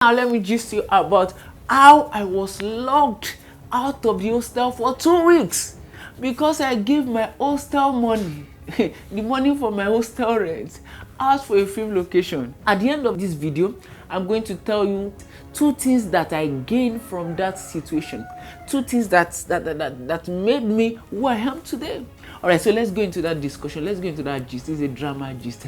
Now let me gist you about how I was locked out of the hostel for 2 weeks because I gave my hostel money, the money for my hostel rent, out for a film location. At the end of this video, I'm going to tell you two things that I gained from that situation, two things that made me who I am today. All right, so let's go into that discussion. Let's go into that gist. This is a drama gist.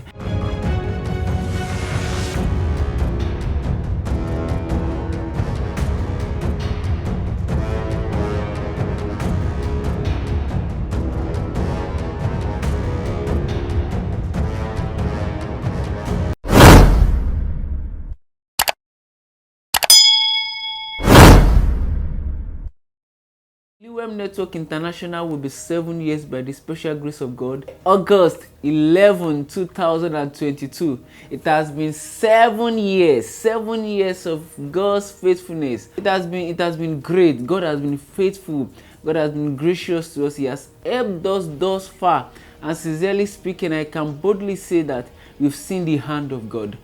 Liwem Network International will be 7 years by the special grace of God. August 11, 2022. It has been 7 years of God's faithfulness. It has been great. God has been faithful. God has been gracious to us. He has helped us thus far. And sincerely speaking, I can boldly say that we've seen the hand of God.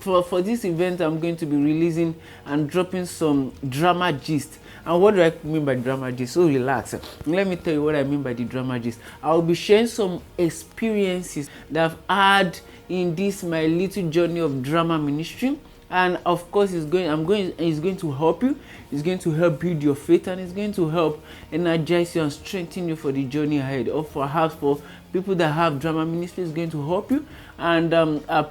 For this event, I'm going to be releasing and dropping some drama gist. And what do I mean by drama gist? So relax. Let me tell you what I mean by the drama gist. I'll be sharing some experiences that I've had in this my little journey of drama ministry. And of course, it's going to help you. It's going to help build your faith, and it's going to help energize you and strengthen you for the journey ahead. Or perhaps for people that have drama ministry, it's going to help you. And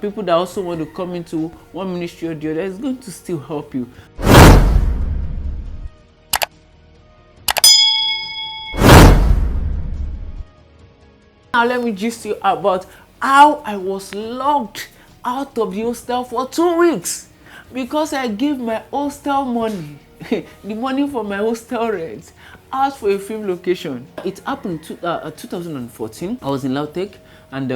people that also want to come into one ministry or the other, it's going to still help you. Now let me gist you about how I was locked out of the hostel for 2 weeks because I gave my hostel money, the money for my hostel rent, out for a film location. It happened in 2014. I was in Lautech, and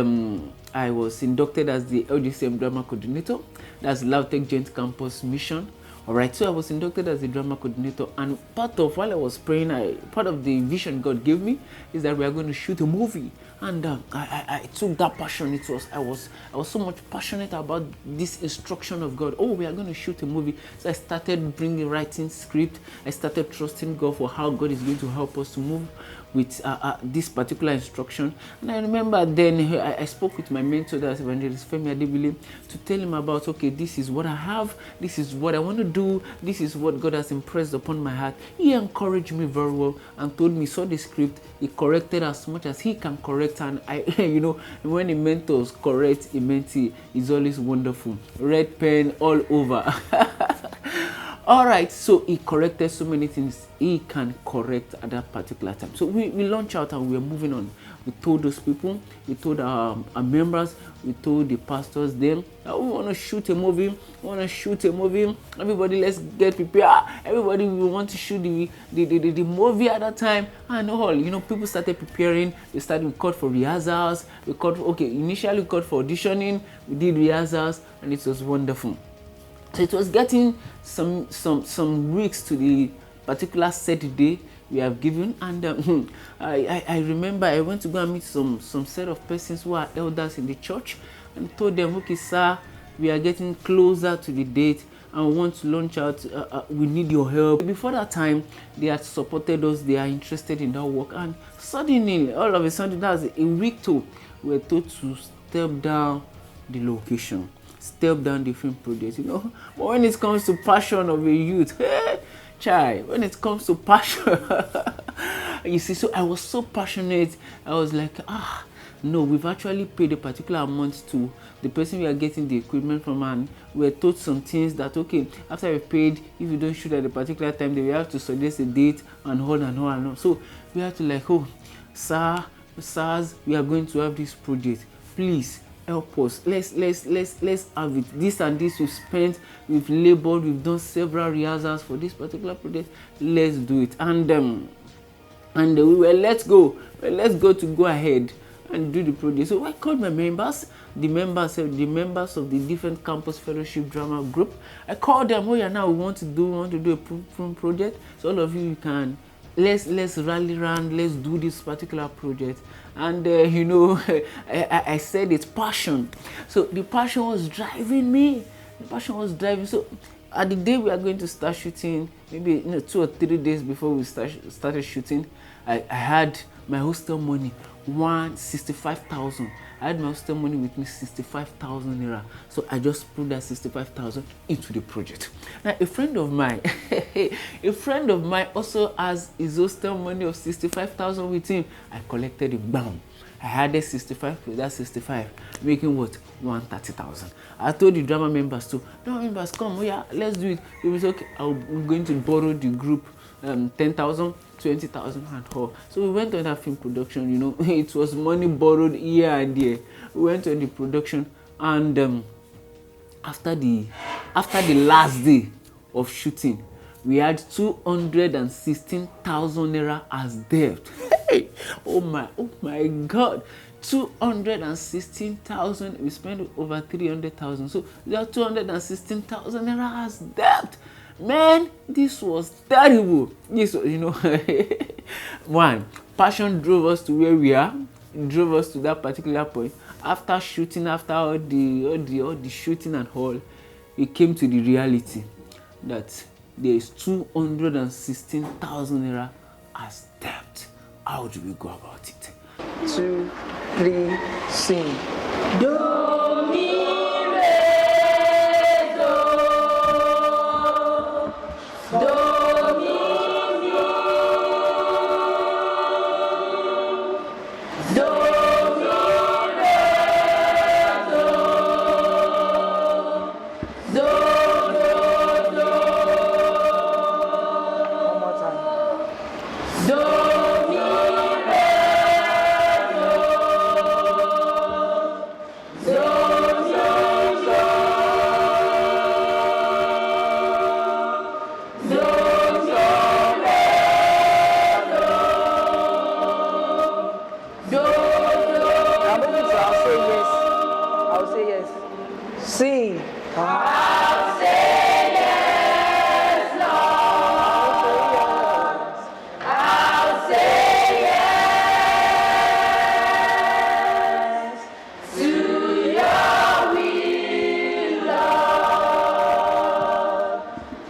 I was inducted as the LGCM drama coordinator. That's Lautech Joint Campus Mission. Alright, so I was inducted as a drama coordinator, and while I was praying, part of the vision God gave me is that we are going to shoot a movie. And I took that passion. I was so much passionate about this instruction of God. Oh, we are going to shoot a movie. So I started writing script. I started trusting God for how God is going to help us to move with this particular instruction. And I remember then I spoke with my mentor, that's Evangelist Femi Adebile, to tell him about, okay, this is what I have, this is what I want to do, this is what God has impressed upon my heart. He encouraged me very well and told me, saw the script, he corrected as much as he can correct. And I, when a mentor corrects a mentee, it's always wonderful. Red pen all over. All right, so he corrected so many things he can correct at that particular time. So we launched out and we were moving on. We told those people, we told our members, we told the pastors then that we want to shoot a movie. Everybody, let's get prepared. Everybody, we want to shoot the movie at that time and all. People started preparing. We called for rehearsals. Initially we called for auditioning. We did rehearsals, and it was wonderful. So it was getting some weeks to the particular set day we have given, and I remember I went to go and meet some set of persons who are elders in the church and told them, okay, sir, we are getting closer to the date and we want to launch out. We need your help. Before that time, they had supported us. They are interested in that work, and suddenly, all of a sudden, that's a week to, we were told to step down the location. Step down the film project, But when it comes to passion of a youth, when it comes to passion, you see, so I was so passionate. I was like, no, we've actually paid a particular amount to the person we are getting the equipment from, and we're told some things that, okay, after we paid, if you don't shoot at a particular time, then we have to suggest a date and all and all and all. So we have to sirs, we are going to have this project. Please help us. Let's have it. This and this we've spent, we've labored, we've done several rehearsals for this particular project. Let's do it. And we were let's go to go ahead and do the project. So I called my members, the members of the different campus fellowship drama group. I called them. Oh yeah, now we want to do a film project. So all of you can let's rally around, let's do this particular project. And I said it's passion. So the passion was driving me. The passion was driving. So at the day we are going to start shooting, maybe 2 or 3 days before we started shooting, I had my hostel money 165,000. I had my hostel money with me 65,000 naira. So I just put that 65,000 into the project. Now a friend of mine, a friend of mine also has his hostel money of 65,000 with him. I collected it, bam. I added 65 plus that 65, making what? 130,000. I told the drama members too, drama members, come, oh yeah, let's do it. They was okay, I'm going to borrow the group 10,000, 20,000 and all. So we went on that film production, you know, it was money borrowed here and there. We went on the production, and after the last day of shooting, we had 216,000 naira as debt. Hey, oh my God, 216,000. We spent over 300,000, so we have 216,000 naira as debt. Man, this was terrible. This was, you know, one, passion drove us to where we are, drove us to that particular point. After shooting, after all the shooting and all, it came to the reality that there is 216,000 naira as debt. How do we go about it? 2, 3, sing. Do, mi, re, do. Do, mi, mi. Do, mi, re, do. Do, do, do. One more time. Do, mi, re, do. Do, mi, do. Do, mi, re, do. Do, Now moving to I'll say yes. I'll say yes. Sing. I'll say yes, Lord. I'll say yes to your will, Lord.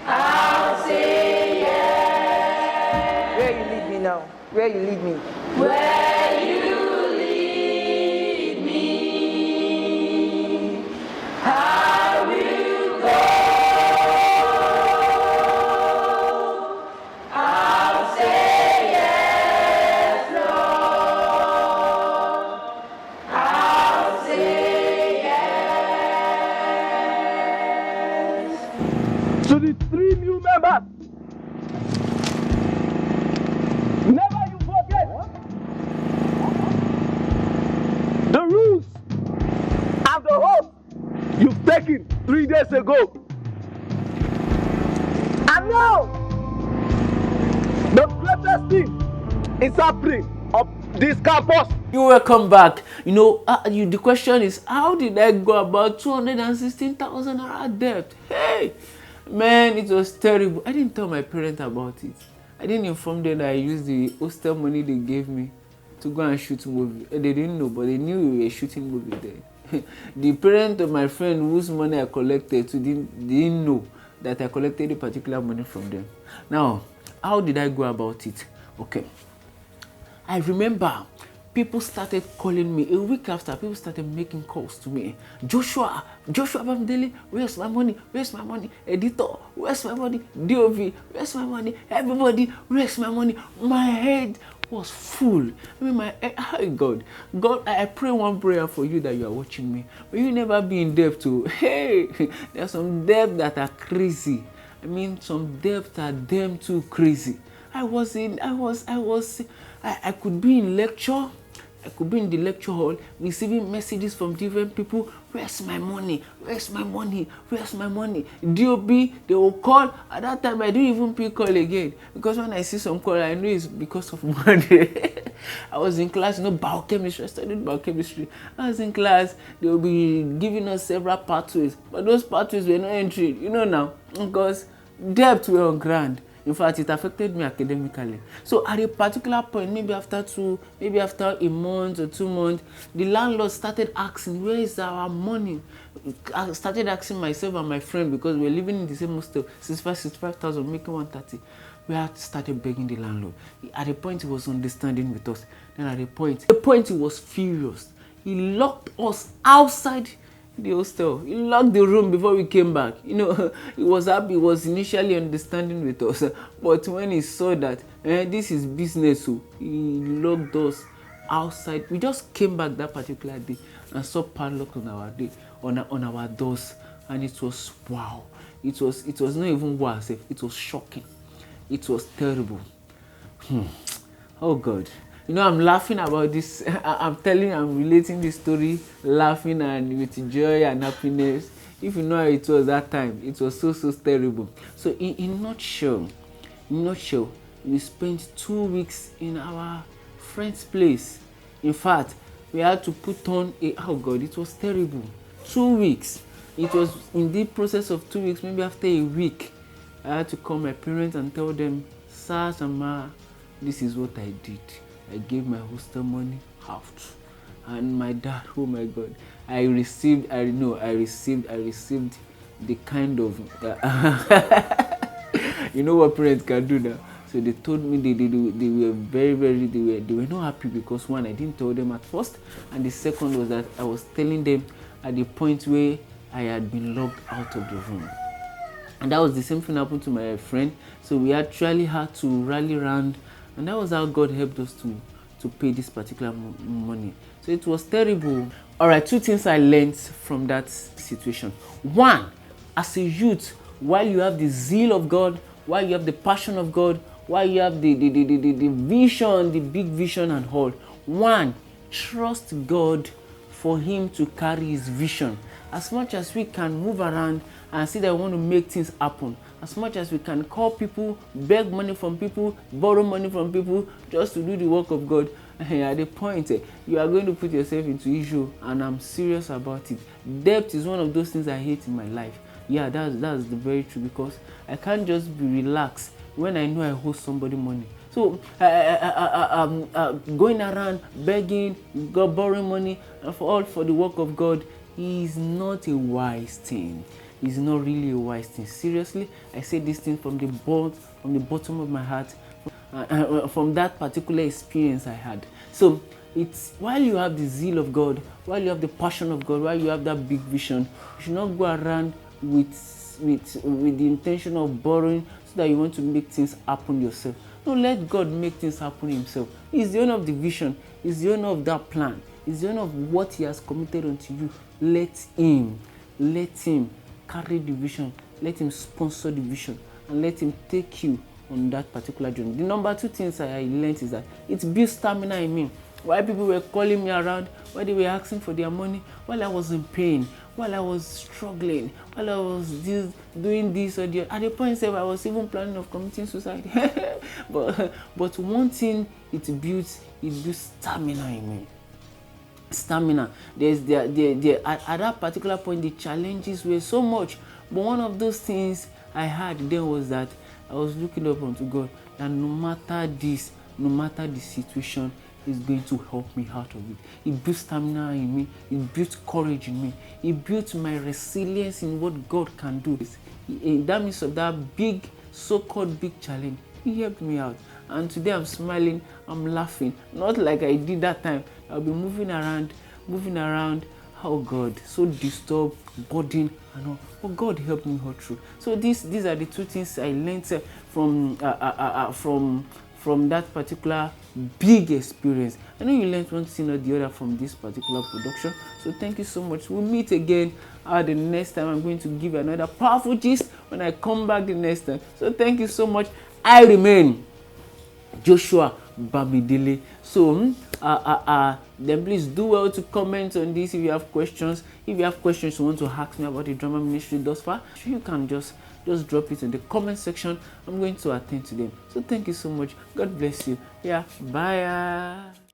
I'll say yes. Where you lead me now? Where you lead me? Where you lead me, I will go. I'll say yes, Lord. I'll say yes. To the 3 new members, never you forget the rules and the oath you've taken 3 days ago. And now, the greatest thing is happening on this campus. You welcome back. You know, the question is, how did I go about 216,000 naira debt? Hey, man, it was terrible. I didn't tell my parents about it. I didn't inform them that I used the hostel money they gave me to go and shoot movie. They didn't know, but they knew we were shooting movie there. The parent of my friend whose money I collected didn't know that I collected a particular money from them. Now, how did I go about it? Okay. I remember people started calling me. A week after, people started making calls to me. Joshua Bamdele, where's my money? Where's my money? Editor, where's my money? DOV, where's my money? Everybody, where's my money? My head was full. I mean, God, I pray one prayer for you that you are watching me. May you never be in debt too. Hey, there's some debt that are crazy. I mean, some debts are damn too crazy. I could be in lecture. I could be in the lecture hall receiving messages from different people. Where's my money? Where's my money? Where's my money? DOB, they will call. At that time, I didn't even pick call again. Because when I see some call, I know it's because of money. I was in class, you know, biochemistry. I studied biochemistry. I was in class. They will be giving us several pathways. But those pathways were not entry, you know now. Because debt were on ground. In fact, it affected me academically. So at a particular point, maybe after a month or 2 months, the landlord started asking, where is our money? I started asking myself and my friend, because we were living in the same hostel, 65,000, making 130. We had started begging the landlord. At a point, he was understanding with us. Then at a point he was furious. He locked us outside the hostel. He locked the room before we came back. You know, he was happy. He was initially understanding with us, but when he saw that this is business, so he locked us outside. We just came back that particular day and saw padlock on our day on our doors, and it was wow. It was not even wow. It was shocking. It was terrible. Oh God. You know, I'm laughing about this. I'm relating this story, laughing and with joy and happiness. If you know how it was that time, it was so terrible. So in a nutshell, we spent 2 weeks in our friend's place. In fact, we had to put on oh God, it was terrible. 2 weeks. It was in the process of 2 weeks, maybe after a week, I had to call my parents and tell them, "Sir and Ma, this is what I did. I gave my hostel money out." And my dad, oh my God, I received the kind of you know what parents can do now. So they told me they were they were not happy, because one, I didn't tell them at first, and the second was that I was telling them at the point where I had been locked out of the room. And that was the same thing happened to my friend. So we actually had to rally around, and that was how God helped us to pay this particular money. So it was terrible. All right, 2 things I learned from that situation. One, as a youth, while you have the zeal of God, while you have the passion of God, while you have the vision, the big vision and all, one, trust God for Him to carry His vision. As much as we can move around and say that we want to make things happen, as much as we can call people, beg money from people, borrow money from people just to do the work of God, at the point you are going to put yourself into issue, and I'm serious about it. Debt is one of those things I hate in my life. Yeah, that's the very true, because I can't just be relaxed when I know I owe somebody money. So going around begging, borrowing money, and for the work of God is not a wise thing. It's not really a wise thing. Seriously, I say this thing from the bottom of my heart, from that particular experience I had. So it's while you have the zeal of God, while you have the passion of God, while you have that big vision, you should not go around with the intention of borrowing so that you want to make things happen yourself. No, let God make things happen Himself. He's the owner of the vision. He's the owner of that plan. He's the owner of what He has committed unto you. Let Him carry the vision. Let Him sponsor the vision, and let Him take you on that particular journey. The number 2 things I learned is that it builds stamina in me. While people were calling me around, while they were asking for their money, while I was in pain, while I was struggling, while I was doing this or that, at the point I was even planning of committing suicide. but one thing it builds stamina in me. Stamina. At that particular point, the challenges were so much, but one of those things I had then was that I was looking up unto God, that no matter the situation, He's going to help me out of it. It built stamina in me. It built courage in me. It built my resilience in what God can do. In that midst of that big, so-called big challenge, He helped me out. And today I'm smiling, I'm laughing. Not like I did that time. I'll be moving around. Oh God, so disturbed, burdened, and all. But God helped me all through. So these are the 2 things I learned from that particular big experience. I know you learned one thing or the other from this particular production. So thank you so much. We'll meet again the next time. I'm going to give another powerful gist when I come back the next time. So thank you so much. I remain Joshua Bamidele. So then please do well to comment on this if you have questions. If you have questions you want to ask me about the drama ministry thus far, you can just drop it in the comment section. I'm going to attend to them. So thank you so much. God bless you. Yeah, bye.